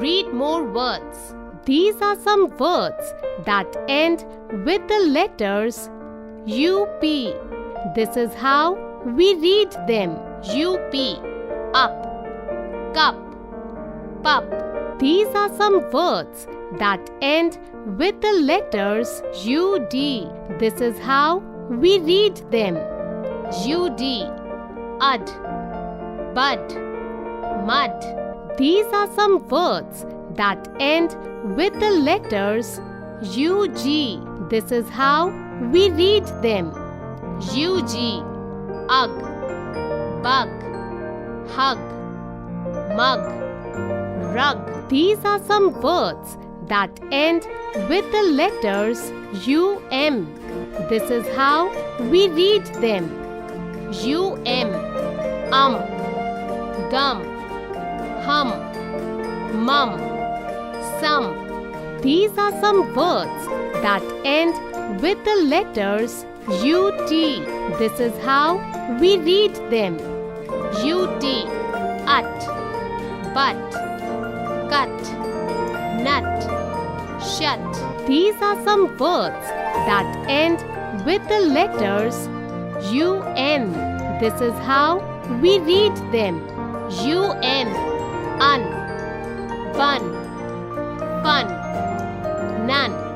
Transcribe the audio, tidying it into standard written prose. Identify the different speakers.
Speaker 1: Read more words. These are some words that end with the letters UP. This is how we read them. UP. Up, cup, pup. These are some words that end with the letters UD. This is how we read them. UD. Ud, bud, mud. These are some words that end with the letters UG. This is how we read them. UG. Ugh, bug, hug, mug, rug. These are some words that end with the letters UM. This is how we read them. UM. Gum, hum, mum, some. These are some words that end with the letters UT. This is how we read them. UT. Ut, but, cut, nut, shut. These are some words that end with the letters UN. This is how we read them. UN. Un, bun, fun, none.